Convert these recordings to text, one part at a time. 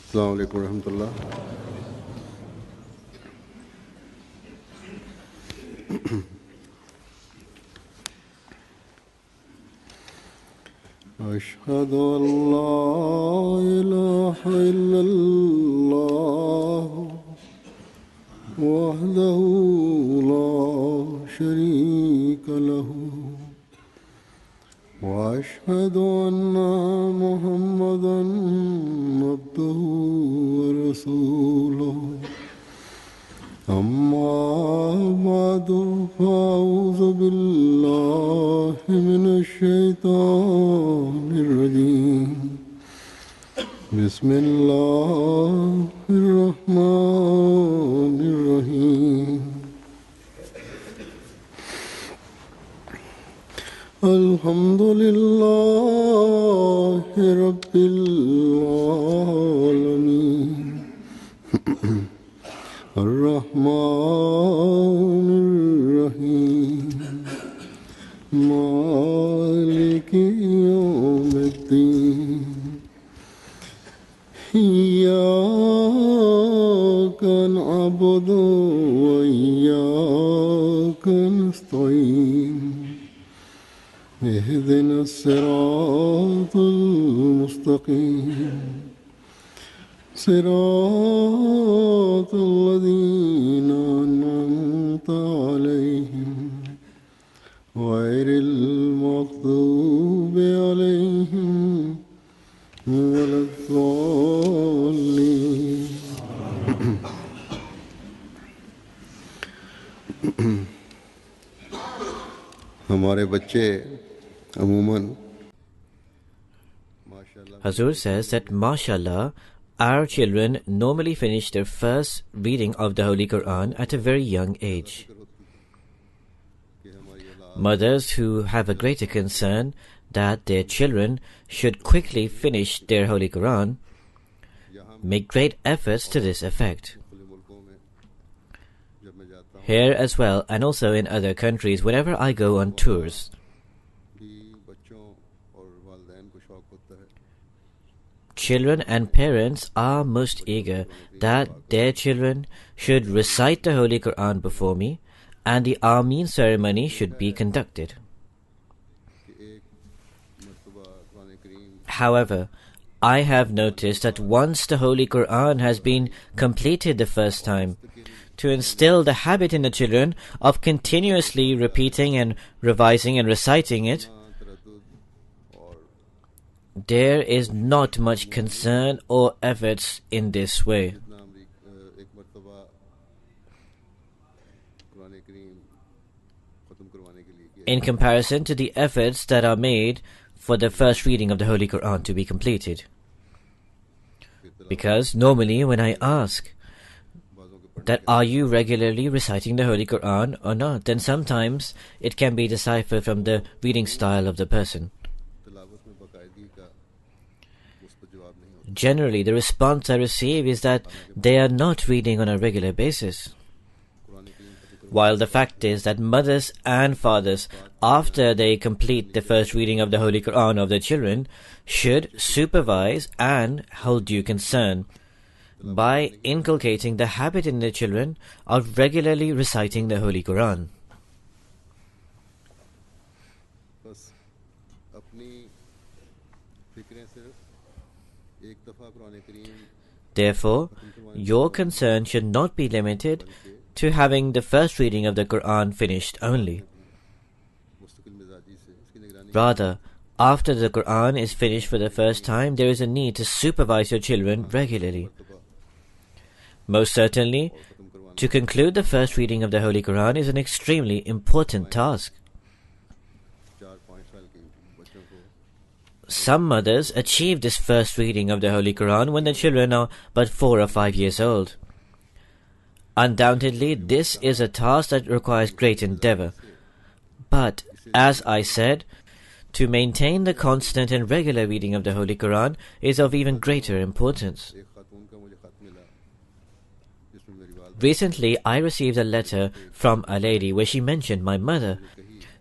Assalamu alaikum warahmatullah. أشهد أن لا إله إلا الله وحده لا شريك له وأشهد أن محمدا عبده ورسوله أما بعد فأعوذ بالله من الشيطان الرجيم بسم الله الرحمن الرحيم الحمد لله رب العالمين الرحمن الرحيم مالك يوم الدين إياك نعبد وإياك نستعين اهدنا الصراط المستقيم صراط الذين أنعمت عليهم غير المغضوب عليهم ولا الضالين हमारे बच्चे अमूमन Hazur says that mashallah, our children normally finish their first reading of the Holy Quran at a very young age. Mothers who have a greater concern that their children should quickly finish their Holy Quran make great efforts to this effect. Here as well, and also in other countries, whenever I go on tours, children and parents are most eager that their children should recite the Holy Quran before me and the Ameen ceremony should be conducted. However, I have noticed that once the Holy Quran has been completed the first time, to instill the habit in the children of continuously repeating and revising and reciting it, there is not much concern or efforts in this way. In comparison to the efforts that are made for the first reading of the Holy Quran to be completed. Because normally when I ask that are you regularly reciting the Holy Quran or not, then sometimes it can be deciphered from the reading style of the person. Generally, the response I receive is that they are not reading on a regular basis. While the fact is that mothers and fathers, after they complete the first reading of the Holy Quran of their children, should supervise and hold due concern by inculcating the habit in their children of regularly reciting the Holy Quran. Therefore, your concern should not be limited to having the first reading of the Quran finished only. Rather, after the Quran is finished for the first time, there is a need to supervise your children regularly. Most certainly, to conclude the first reading of the Holy Quran is an extremely important task. Some mothers achieve this first reading of the Holy Quran when the children are but 4 or 5 years old. Undoubtedly, this is a task that requires great endeavor. But, as I said, to maintain the constant and regular reading of the Holy Quran is of even greater importance. Recently, I received a letter from a lady where she mentioned my mother.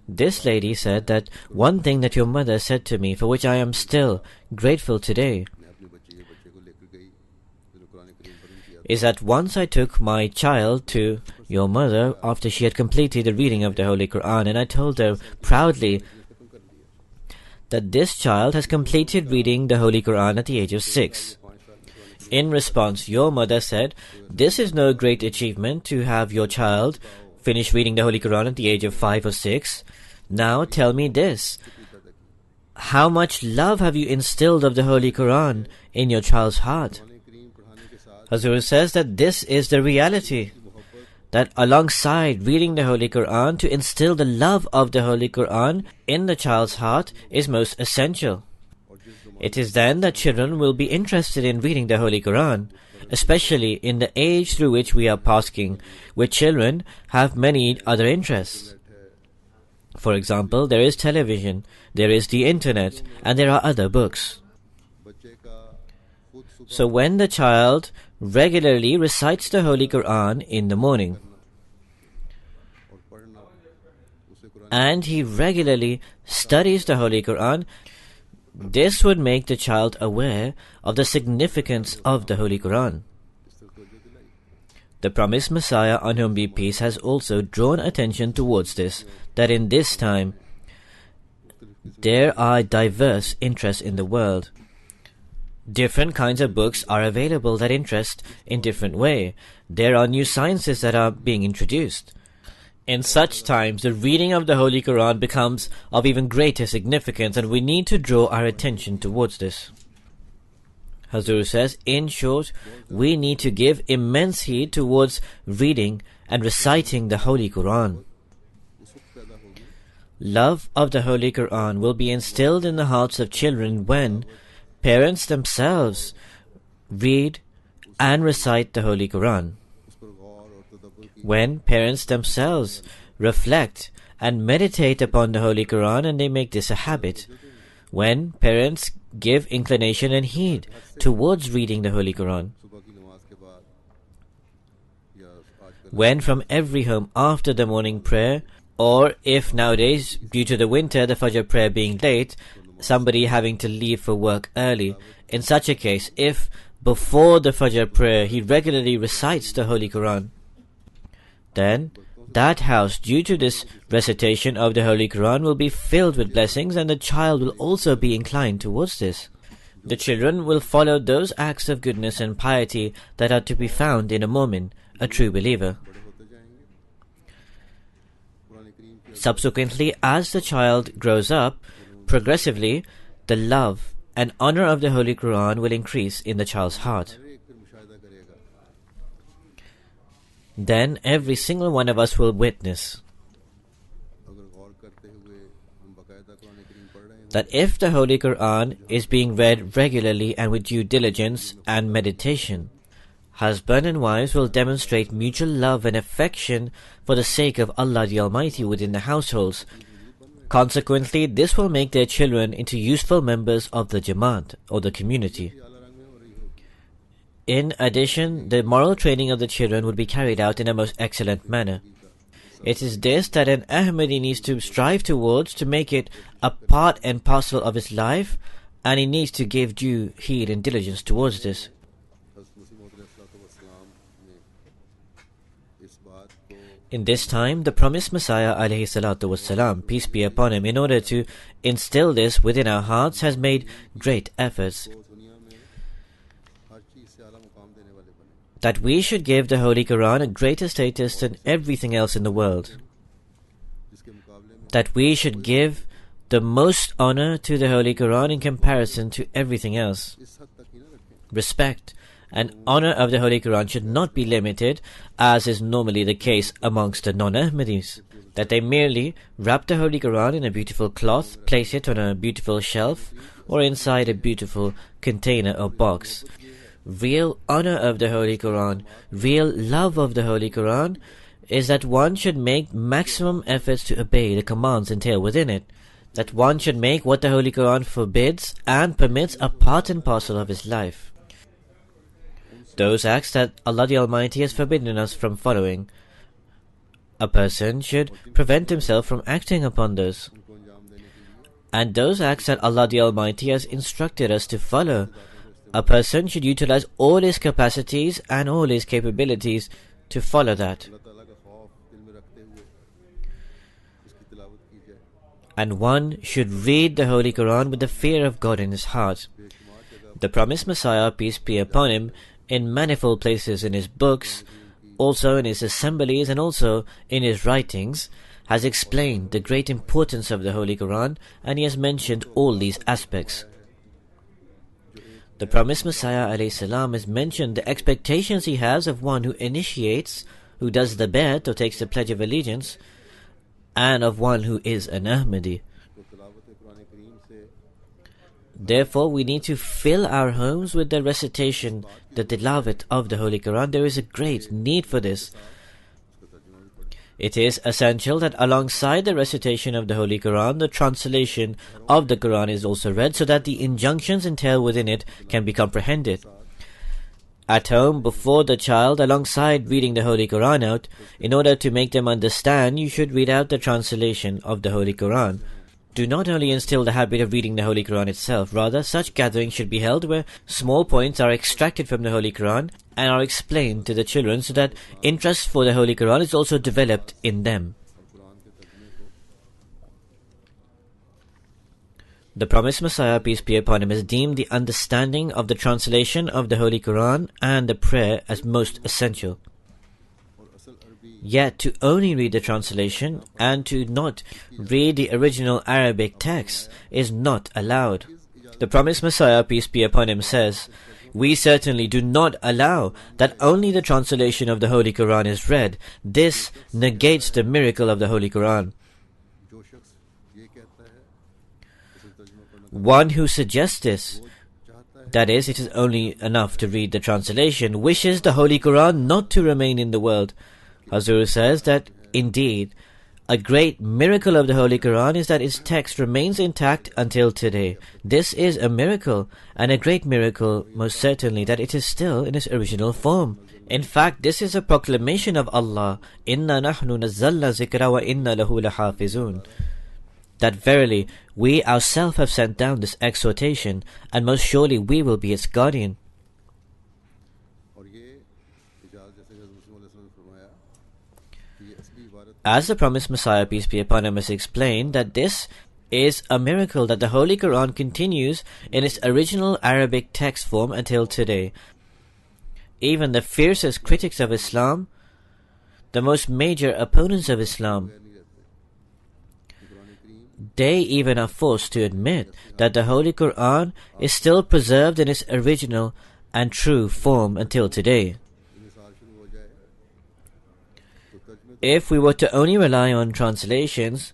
This lady said that one thing that your mother said to me, for which I am still grateful today, is that once I took my child to your mother after she had completed the reading of the Holy Quran, and I told her proudly that this child has completed reading the Holy Quran at the age of 6. In response, your mother said, "This is no great achievement to have your child finish reading the Holy Quran at the age of 5 or 6. Now tell me this. How much love have you instilled of the Holy Quran in your child's heart?" Hazur says that this is the reality, that alongside reading the Holy Quran, to instill the love of the Holy Quran in the child's heart is most essential. It is then that children will be interested in reading the Holy Quran, especially in the age through which we are passing, where children have many other interests. For example, there is television, there is the internet, and there are other books. So when the child regularly recites the Holy Quran in the morning, and he regularly studies the Holy Quran, this would make the child aware of the significance of the Holy Quran. The promised Messiah, on whom be peace, has also drawn attention towards this, that in this time there are diverse interests in the world. Different kinds of books are available that interest in different way. There are new sciences that are being introduced. In such times, the reading of the Holy Quran becomes of even greater significance, and we need to draw our attention towards this. Hazur says, in short, we need to give immense heed towards reading and reciting the Holy Quran. Love of the Holy Quran will be instilled in the hearts of children when parents themselves read and recite the Holy Quran. When parents themselves reflect and meditate upon the Holy Quran and they make this a habit. When parents give inclination and heed towards reading the Holy Quran. When from every home after the morning prayer, or if nowadays due to the winter the Fajr prayer being late, somebody having to leave for work early, in such a case, if before the Fajr prayer he regularly recites the Holy Quran, then that house, due to this recitation of the Holy Quran, will be filled with blessings, and the child will also be inclined towards this. The children will follow those acts of goodness and piety that are to be found in a mu'min, a true believer. Subsequently, as the child grows up, progressively, the love and honor of the Holy Quran will increase in the child's heart. Then every single one of us will witness that if the Holy Quran is being read regularly and with due diligence and meditation, husband and wives will demonstrate mutual love and affection for the sake of Allah the Almighty within the households. Consequently, this will make their children into useful members of the Jamaat or the community. In addition, the moral training of the children would be carried out in a most excellent manner. It is this that an Ahmadi needs to strive towards, to make it a part and parcel of his life, and he needs to give due heed and diligence towards this. In this time, the promised Messiah ﷺ, peace be upon him, in order to instill this within our hearts, has made great efforts. That we should give the Holy Quran a greater status than everything else in the world. That we should give the most honor to the Holy Quran in comparison to everything else. Respect and honor of the Holy Quran should not be limited, as is normally the case amongst the non-Ahmadis, that they merely wrap the Holy Quran in a beautiful cloth, place it on a beautiful shelf, or inside a beautiful container or box. Real honor of the Holy Quran, real love of the Holy Quran, is that one should make maximum efforts to obey the commands entailed within it. That one should make what the Holy Quran forbids and permits a part and parcel of his life. Those acts that Allah the Almighty has forbidden us from following, a person should prevent himself from acting upon those. And those acts that Allah the Almighty has instructed us to follow, a person should utilize all his capacities and all his capabilities to follow that. And one should read the Holy Quran with the fear of God in his heart. The promised Messiah, peace be upon him, in manifold places in his books, also in his assemblies and also in his writings, has explained the great importance of the Holy Quran, and he has mentioned all these aspects. The promised Messiah ﷺ has mentioned the expectations he has of one who initiates, who does the bet or takes the pledge of allegiance, and of one who is an Ahmadi. Therefore, we need to fill our homes with the recitation, the tilawat of the Holy Quran. There is a great need for this. It is essential that alongside the recitation of the Holy Quran, the translation of the Quran is also read so that the injunctions entailed within it can be comprehended. At home, before the child, alongside reading the Holy Quran out, in order to make them understand, you should read out the translation of the Holy Quran. Do not only instill the habit of reading the Holy Quran itself, rather such gatherings should be held where small points are extracted from the Holy Quran and are explained to the children so that interest for the Holy Quran is also developed in them. The promised Messiah, peace be upon him, has deemed the understanding of the translation of the Holy Quran and the prayer as most essential. Yet to only read the translation and to not read the original Arabic text is not allowed. The promised Messiah, peace be upon him, says, "We certainly do not allow that only the translation of the Holy Quran is read. This negates the miracle of the Holy Quran." One who suggests this, that is, it is only enough to read the translation, wishes the Holy Quran not to remain in the world. Hazur says that, indeed, a great miracle of the Holy Quran is that its text remains intact until today. This is a miracle, and a great miracle, most certainly, that it is still in its original form. In fact, this is a proclamation of Allah, "Inna nahnu nazzalna zikra wa inna lahu lahafizun." That verily, we ourselves have sent down this exhortation, and most surely we will be its guardian. As the promised Messiah, peace be upon him, has explained, that this is a miracle that the Holy Quran continues in its original Arabic text form until today. Even the fiercest critics of Islam, the most major opponents of Islam, they even are forced to admit that the Holy Quran is still preserved in its original and true form until today. If we were to only rely on translations,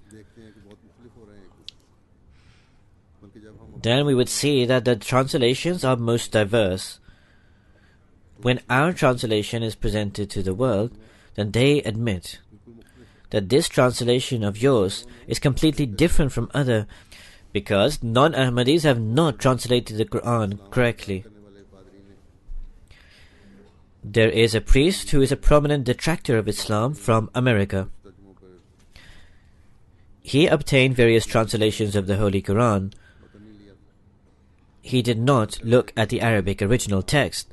then we would see that the translations are most diverse. When our translation is presented to the world, then they admit that this translation of yours is completely different from other, because non-Ahmadis have not translated the Quran correctly. There is a priest who is a prominent detractor of Islam from America. He obtained various translations of the Holy Quran. He did not look at the Arabic original text.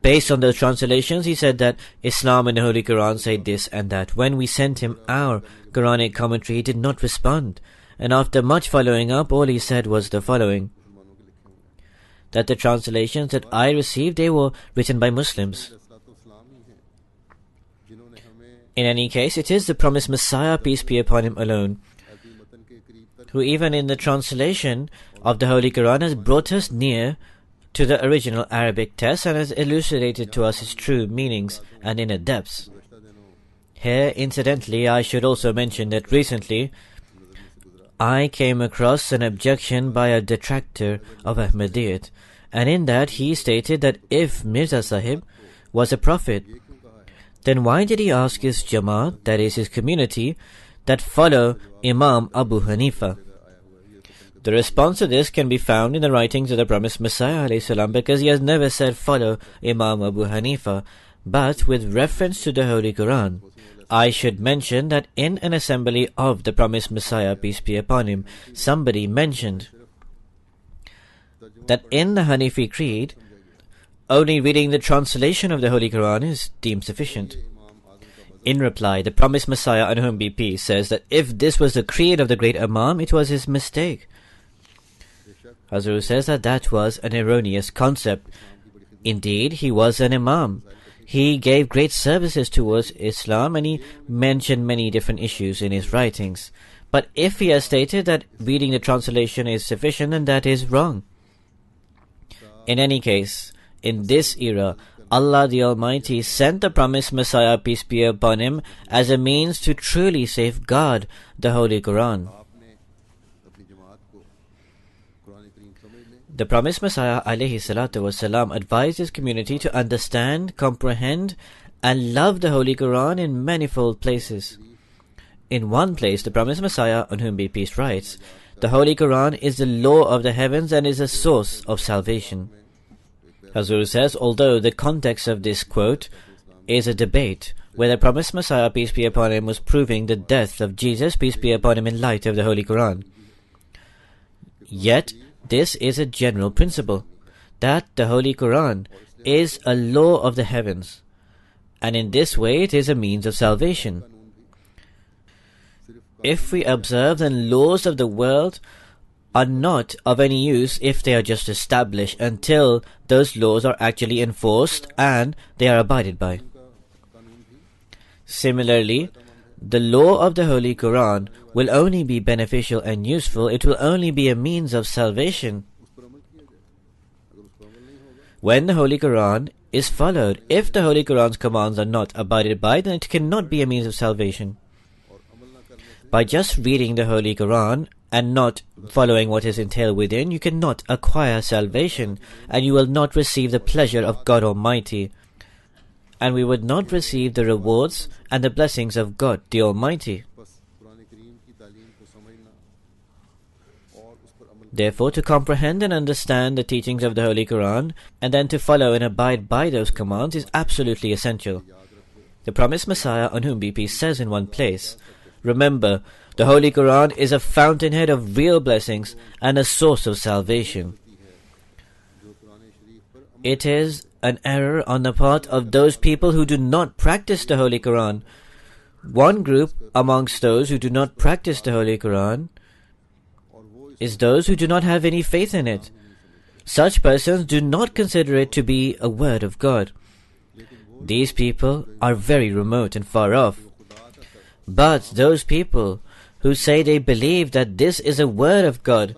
Based on those translations, he said that Islam and the Holy Quran say this and that. When we sent him our Quranic commentary, he did not respond. And after much following up, all he said was the following: that the translations that I received, they were written by Muslims. In any case, it is the promised Messiah, peace be upon him, alone, who even in the translation of the Holy Quran has brought us near to the original Arabic text and has elucidated to us its true meanings and inner depths. Here, incidentally, I should also mention that recently I came across an objection by a detractor of Ahmadiyyat, and in that he stated that if Mirza Sahib was a prophet, then why did he ask his Jamaat, that is his community, that follow Imam Abu Hanifa? The response to this can be found in the writings of the promised Messiah ﷺ, because he has never said follow Imam Abu Hanifa, but with reference to the Holy Quran. I should mention that in an assembly of the promised Messiah, peace be upon him, somebody mentioned that in the Hanafi creed, only reading the translation of the Holy Quran is deemed sufficient. In reply, the promised Messiah, on whom be peace, says that if this was the creed of the great Imam, it was his mistake. Hazrat says that that was an erroneous concept. Indeed, he was an Imam. He gave great services towards Islam and he mentioned many different issues in his writings. But if he has stated that reading the translation is sufficient, then that is wrong. In any case, in this era, Allah the Almighty sent the promised Messiah, peace be upon him, as a means to truly safeguard the Holy Quran. The promised Messiah alayhi salatu wasalam advised his community to understand, comprehend and love the Holy Quran in manifold places. In one place, the promised Messiah, on whom be peace, writes, "The Holy Quran is the law of the heavens and is a source of salvation." Hazur says, although the context of this quote is a debate where the promised Messiah, peace be upon him, was proving the death of Jesus, peace be upon him, in light of the Holy Quran. Yet, this is a general principle, that the Holy Quran is a law of the heavens, and in this way it is a means of salvation. If we observe, then laws of the world are not of any use if they are just established until those laws are actually enforced and they are abided by. Similarly, the law of the Holy Quran will only be beneficial and useful, it will only be a means of salvation when the Holy Quran is followed. If the Holy Quran's commands are not abided by, then it cannot be a means of salvation. By just reading the Holy Quran and not following what is entailed within, you cannot acquire salvation, and you will not receive the pleasure of God Almighty, and we would not receive the rewards and the blessings of God the Almighty. Therefore, to comprehend and understand the teachings of the Holy Quran and then to follow and abide by those commands is absolutely essential. The promised Messiah, on whom be peace, says in one place, "Remember, the Holy Quran is a fountainhead of real blessings and a source of salvation." It is an error on the part of those people who do not practice the Holy Quran. One group amongst those who do not practice the Holy Quran is those who do not have any faith in it. Such persons do not consider it to be a word of God. These people are very remote and far off. But those people who say they believe that this is a word of God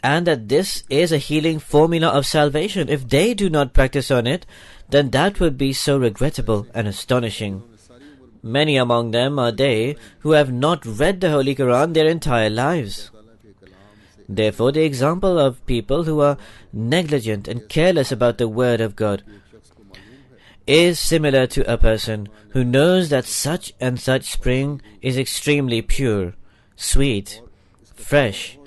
and that this is a healing formula of salvation, if they do not practice on it, then that would be so regrettable and astonishing. Many among them are they who have not read the Holy Quran their entire lives. Therefore, the example of people who are negligent and careless about the word of God is similar to a person who knows that such and such spring is extremely pure, sweet, fresh,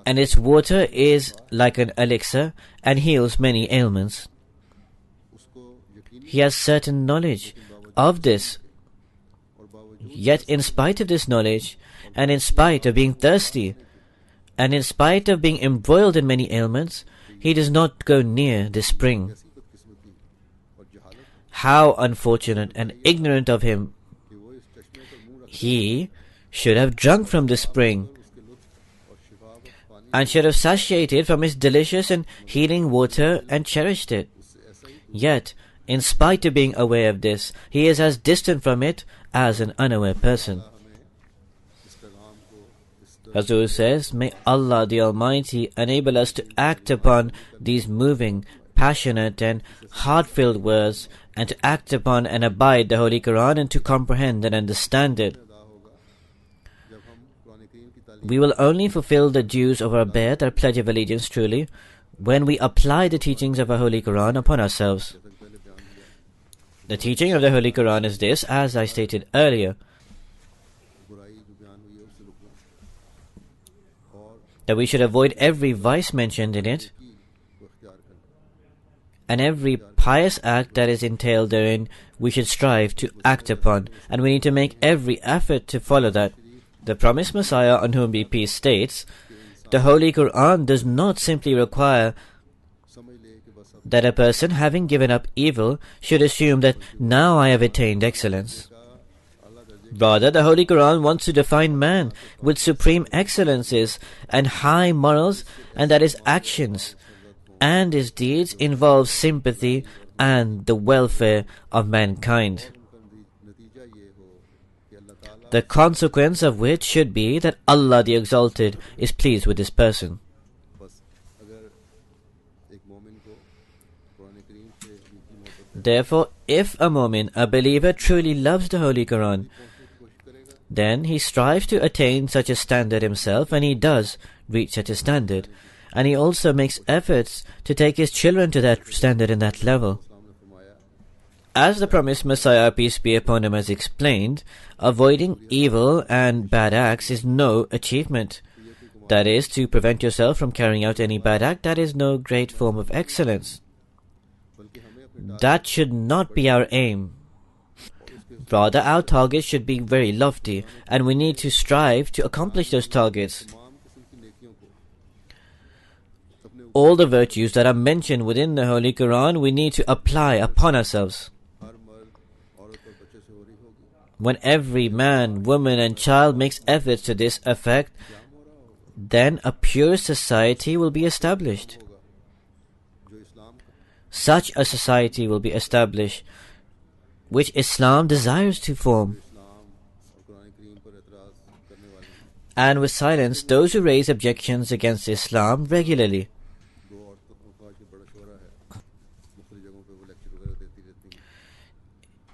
and its water is like an elixir and heals many ailments. He has certain knowledge of this, yet in spite of this knowledge, and in spite of being thirsty, and in spite of being embroiled in many ailments, he does not go near this spring. How unfortunate and ignorant of him! He should have drunk from the spring and should have satiated from its delicious and healing water and cherished it. Yet, in spite of being aware of this, he is as distant from it as an unaware person. Hazur says, "May Allah the Almighty enable us to act upon these moving, passionate and heart-filled words, and to act upon and abide the Holy Quran and to comprehend and understand it. We will only fulfill the dues of our bayat, our pledge of allegiance truly, when we apply the teachings of our Holy Quran upon ourselves. The teaching of the Holy Quran is this, as I stated earlier, that we should avoid every vice mentioned in it, and every pious act that is entailed therein we should strive to act upon, and we need to make every effort to follow that. The promised Messiah, on whom be peace, states, The Holy Quran does not simply require that a person, having given up evil, should assume that now I have attained excellence. Rather, the Holy Quran wants to define man with supreme excellences and high morals, and that his actions and his deeds involve sympathy and the welfare of mankind. The consequence of which should be that Allah the Exalted is pleased with this person. Therefore, if a mu'min, a believer, truly loves the Holy Quran, then he strives to attain such a standard himself, and he does reach such a standard. And he also makes efforts to take his children to that standard and that level. As the promised Messiah, peace be upon him, has explained, avoiding evil and bad acts is no achievement. That is, to prevent yourself from carrying out any bad act, that is no great form of excellence. That should not be our aim. Rather, our targets should be very lofty, and we need to strive to accomplish those targets. All the virtues that are mentioned within the Holy Quran, we need to apply upon ourselves. When every man, woman and child makes efforts to this effect, then a pure society will be established. Such a society will be established which Islam desires to form. And will silence those who raise objections against Islam regularly.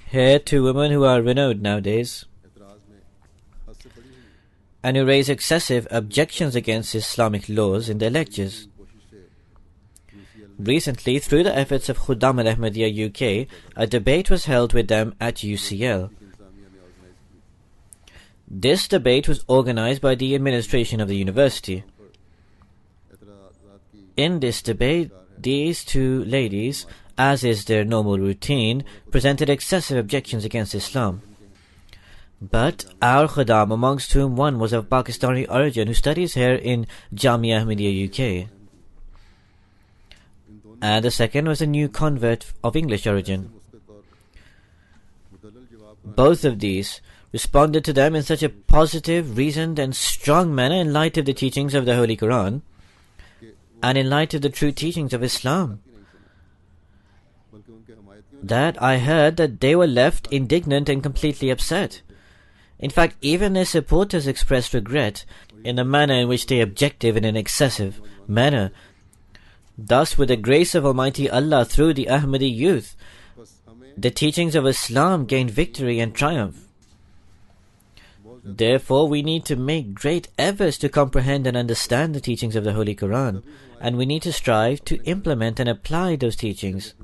Here, two women who are renowned nowadays and who raise excessive objections against Islamic laws in their lectures. Recently, through the efforts of Khuddam al-Ahmadiyya UK, a debate was held with them at UCL. This debate was organized by the administration of the university. In this debate, these two ladies, as is their normal routine, presented excessive objections against Islam. But our Khuddam, amongst whom one was of Pakistani origin who studies here in Jamia Ahmadiyya UK, and the second was a new convert of English origin. Both of these responded to them in such a positive, reasoned and strong manner in light of the teachings of the Holy Quran and in light of the true teachings of Islam, that I heard that they were left indignant and completely upset. In fact, even their supporters expressed regret in the manner in which they objected in an excessive manner. Thus, with the grace of Almighty Allah through the Ahmadi youth, the teachings of Islam gained victory and triumph. Therefore, we need to make great efforts to comprehend and understand the teachings of the Holy Quran, and we need to strive to implement and apply those teachings.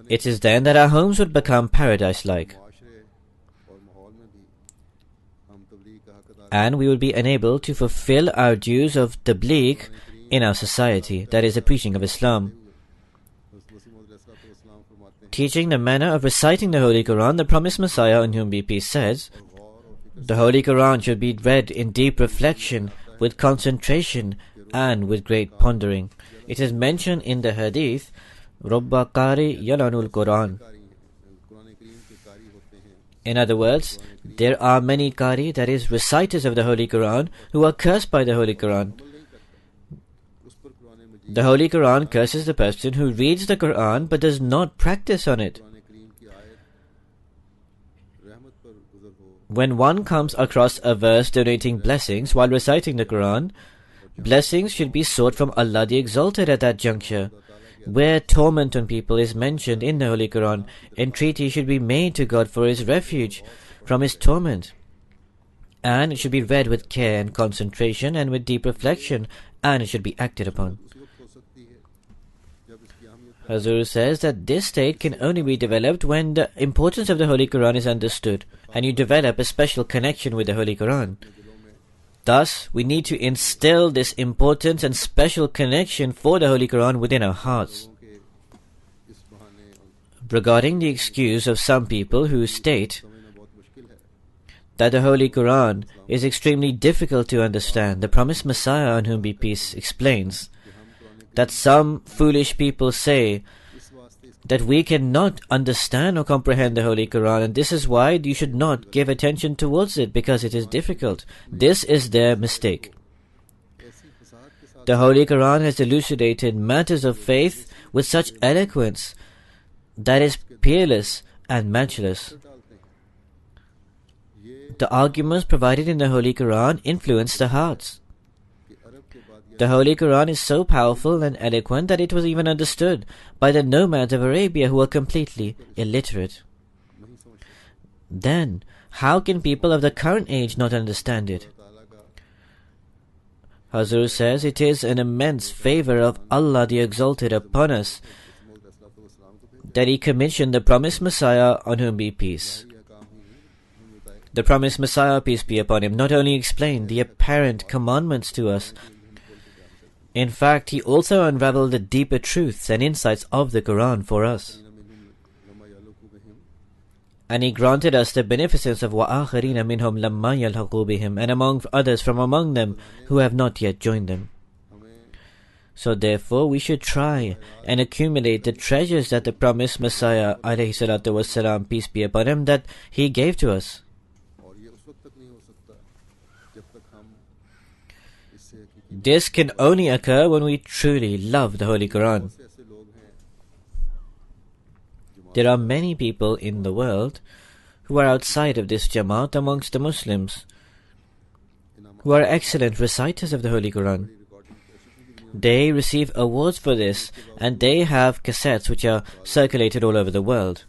It is then that our homes would become paradise-like, and we would be enabled to fulfill our dues of tabligh in our society, that is, the preaching of Islam. Teaching the manner of reciting the Holy Quran, the promised Messiah, on whom be peace, says, the Holy Quran should be read in deep reflection, with concentration, and with great pondering. It is mentioned in the hadith, Robba Qari Yalanul Quran. In other words, there are many Qari, that is, reciters of the Holy Quran, who are cursed by the Holy Quran. The Holy Quran curses the person who reads the Quran but does not practice on it. When one comes across a verse donating blessings while reciting the Quran, blessings should be sought from Allah the Exalted at that juncture. Where torment on people is mentioned in the Holy Quran, entreaty should be made to God for His refuge from His torment. And it should be read with care and concentration and with deep reflection, and it should be acted upon. Hazur says that this state can only be developed when the importance of the Holy Quran is understood, and you develop a special connection with the Holy Quran. Thus, we need to instill this importance and special connection for the Holy Quran within our hearts. Regarding the excuse of some people who state that the Holy Quran is extremely difficult to understand. The promised Messiah, on whom be peace, explains that some foolish people say that we cannot understand or comprehend the Holy Quran, and this is why you should not give attention towards it, because it is difficult. This is their mistake. The Holy Quran has elucidated matters of faith with such eloquence that is peerless and matchless. The arguments provided in the Holy Quran influence the hearts. The Holy Quran is so powerful and eloquent that it was even understood by the nomads of Arabia who were completely illiterate. Then, how can people of the current age not understand it? Hazur says, it is an immense favor of Allah the Exalted upon us that He commissioned the promised Messiah, on whom be peace. The promised Messiah, peace be upon him, not only explained the apparent commandments to us, in fact, he also unraveled the deeper truths and insights of the Quran for us. And he granted us the beneficence of وَآخَرِينَ مِنْهُمْ لَمَّا يَلْحَقُوا بِهِمْ, and among others from among them who have not yet joined them. So therefore we should try and accumulate the treasures that the promised Messiah, alayhi salatu wassalam, peace be upon him, that he gave to us. This can only occur when we truly love the Holy Quran. There are many people in the world who are outside of this Jamaat amongst the Muslims, who are excellent reciters of the Holy Quran. They receive awards for this, and they have cassettes which are circulated all over the world.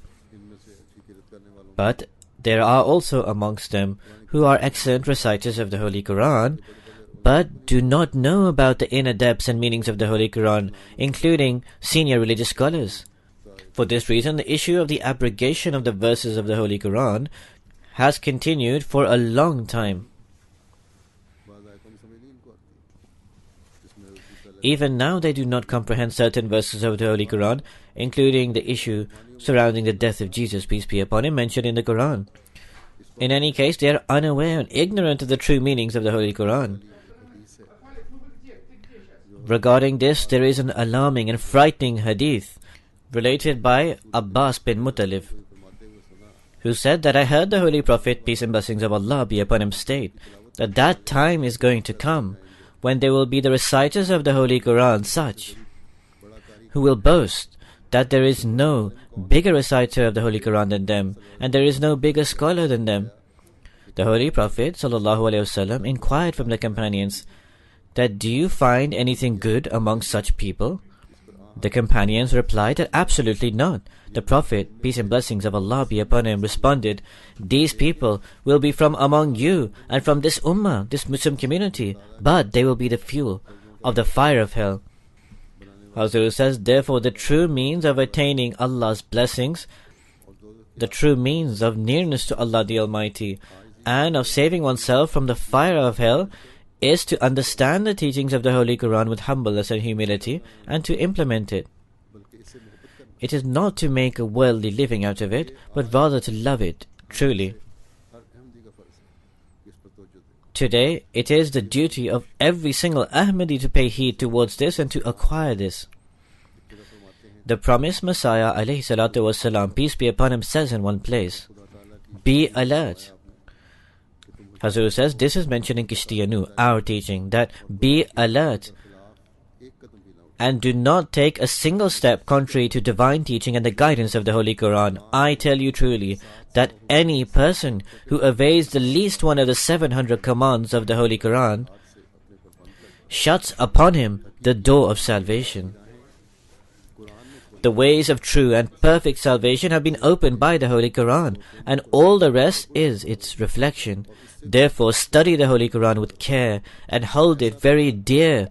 But there are also amongst them who are excellent reciters of the Holy Quran, but do not know about the inner depths and meanings of the Holy Quran, including senior religious scholars. For this reason, the issue of the abrogation of the verses of the Holy Quran has continued for a long time. Even now they do not comprehend certain verses of the Holy Quran, including the issue surrounding the death of Jesus, peace be upon him, mentioned in the Quran. In any case, they are unaware and ignorant of the true meanings of the Holy Quran. Regarding this, there is an alarming and frightening hadith related by Abbas bin Muttalib, who said that I heard the Holy Prophet, peace and blessings of Allah be upon him, state that time is going to come when there will be the reciters of the Holy Quran such who will boast that there is no bigger reciter of the Holy Quran than them, and there is no bigger scholar than them. The Holy Prophet ﷺ inquired from the companions that, do you find anything good amongst such people? The companions replied that absolutely not. The Prophet, peace and blessings of Allah be upon him, responded, these people will be from among you and from this ummah, this Muslim community, but they will be the fuel of the fire of hell. Hazur says, therefore the true means of attaining Allah's blessings, the true means of nearness to Allah the Almighty, and of saving oneself from the fire of hell, is to understand the teachings of the Holy Quran with humbleness and humility, and to implement it. It is not to make a worldly living out of it, but rather to love it truly. Today, it is the duty of every single Ahmadi to pay heed towards this and to acquire this. The promised Messiah, alayhi salatu wasalam, peace be upon him, says in one place, be alert. Hazur says, this is mentioned in Kishtiyanu, our teaching, that be alert and do not take a single step contrary to divine teaching and the guidance of the Holy Quran. I tell you truly that any person who obeys the least one of the 700 commands of the Holy Quran shuts upon him the door of salvation. The ways of true and perfect salvation have been opened by the Holy Quran, and all the rest is its reflection. Therefore, study the Holy Quran with care and hold it very dear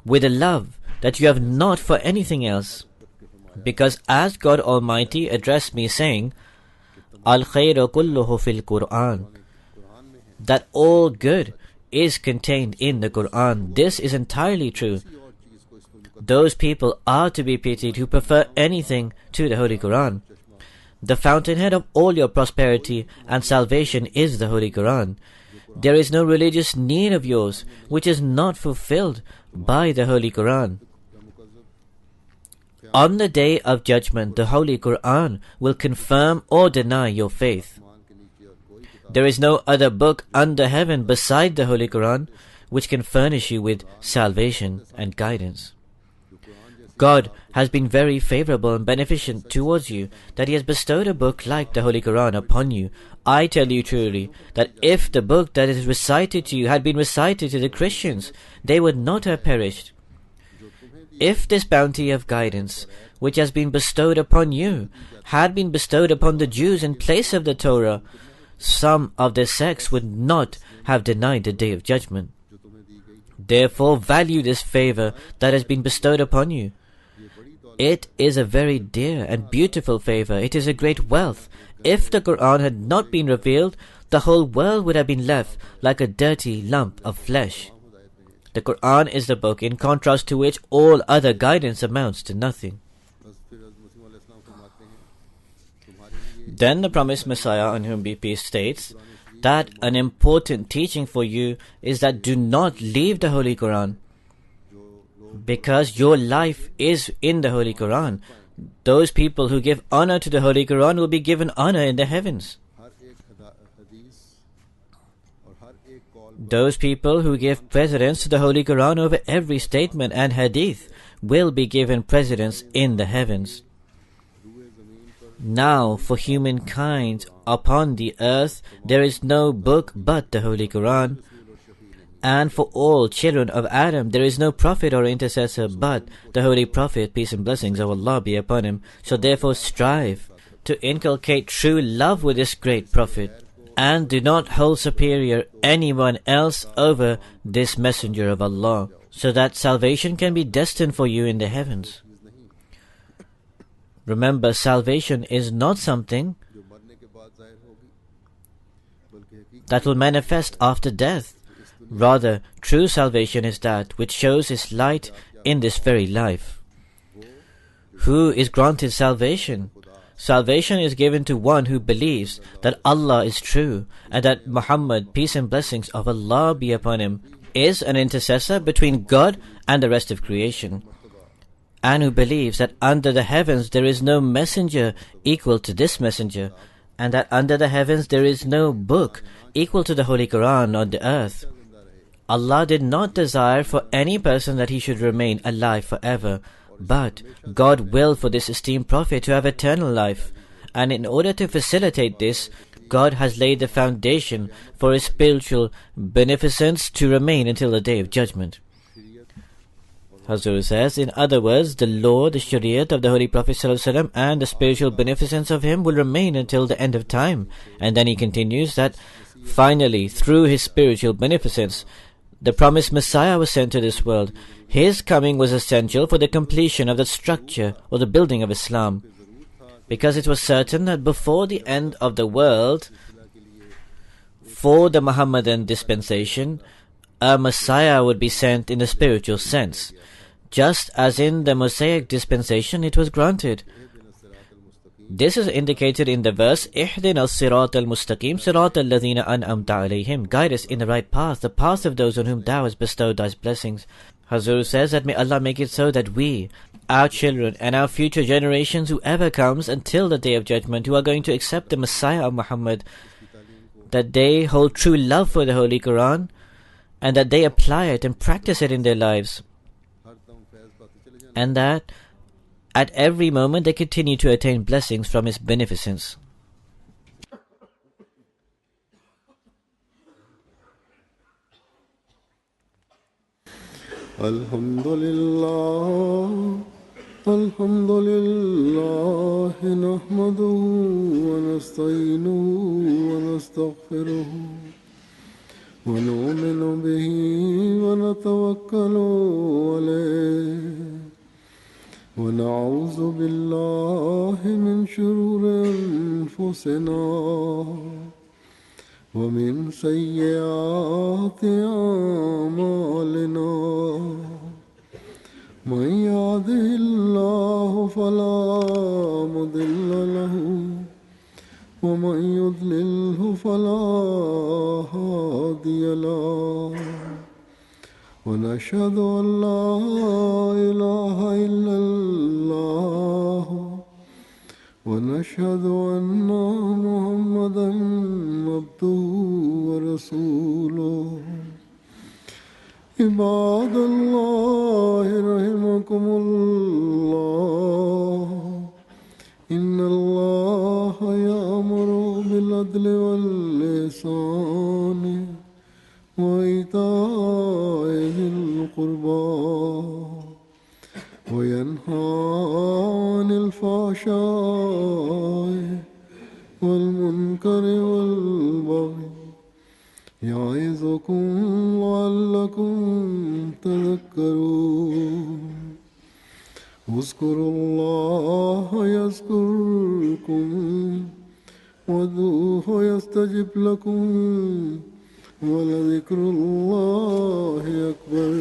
with a love that you have not for anything else. Because as God Almighty addressed me saying, Al-khayru kulluhu fil Quran, that all good is contained in the Quran. This is entirely true. Those people are to be pitied who prefer anything to the Holy Quran. The fountainhead of all your prosperity and salvation is the Holy Quran. There is no religious need of yours which is not fulfilled by the Holy Quran. On the day of judgment, the Holy Quran will confirm or deny your faith. There is no other book under heaven beside the Holy Quran which can furnish you with salvation and guidance. God has been very favorable and beneficent towards you, that He has bestowed a book like the Holy Quran upon you. I tell you truly that if the book that is recited to you had been recited to the Christians, they would not have perished. If this bounty of guidance, which has been bestowed upon you, had been bestowed upon the Jews in place of the Torah, some of their sects would not have denied the Day of Judgment. Therefore, value this favor that has been bestowed upon you. It is a very dear and beautiful favor. It is a great wealth. If the Quran had not been revealed, the whole world would have been left like a dirty lump of flesh. The Quran is the book in contrast to which all other guidance amounts to nothing. Then the promised Messiah, on whom be peace, states that an important teaching for you is that do not leave the Holy Quran, because your life is in the Holy Quran. Those people who give honor to the Holy Quran will be given honor in the heavens. Those people who give precedence to the Holy Quran over every statement and hadith will be given precedence in the heavens. Now, for humankind upon the earth, there is no book but the Holy Quran. And for all children of Adam, there is no prophet or intercessor but the Holy Prophet, peace and blessings of Allah be upon him. So therefore strive to inculcate true love with this great Prophet, and do not hold superior anyone else over this messenger of Allah, so that salvation can be destined for you in the heavens. Remember, salvation is not something that will manifest after death. Rather, true salvation is that which shows its light in this very life. Who is granted salvation? Salvation is given to one who believes that Allah is true and that Muhammad, peace and blessings of Allah be upon him, is an intercessor between God and the rest of creation, and who believes that under the heavens there is no messenger equal to this messenger, and that under the heavens there is no book equal to the Holy Quran on the earth. Allah did not desire for any person that he should remain alive forever, but God willed for this esteemed Prophet to have eternal life, and in order to facilitate this, God has laid the foundation for his spiritual beneficence to remain until the Day of Judgment. Hazur says, in other words, the law, the shariat of the Holy Prophet ﷺ and the spiritual beneficence of him will remain until the end of time. And then he continues that finally, through his spiritual beneficence, the promised Messiah was sent to this world. His coming was essential for the completion of the structure or the building of Islam, because it was certain that before the end of the world, for the Muhammadan dispensation, a Messiah would be sent in the spiritual sense, just as in the Mosaic dispensation it was granted. This is indicated in the verse, اهدنا الصراط المستقيم صراط الذين أنعمت عليهم. Guide us in the right path, the path of those on whom Thou hast bestowed Thy blessings. Hazur says that may Allah make it so that we, our children, and our future generations, whoever comes until the Day of Judgment, who are going to accept the Messiah of Muhammad, that they hold true love for the Holy Quran, and that they apply it and practice it in their lives, and that at every moment they continue to attain blessings from His beneficence. Alhamdulillah, Alhamdulillah, nahmaduhu wa nasta'inuhu wa nastaghfiruhu. ونؤمن به ونتوكل عليه ونعوذ بالله من شرور أنفسنا ومن سيئات أعمالنا من يهده الله فلا مضل له ومن يضلله فلا هادي له ونشهد أن لا إله إلا الله ونشهد أن محمدا عبده ورسوله عباد الله رحمكم الله إن الله يأمر بالعدل والإحسان وإيتاء ذي القربى وينهى عن الفحشاء والمنكر والبغي يعظكم لعلكم تذكرون اذكروا الله يذكركم وادعوه يستجب لكم ولذكر الله أكبر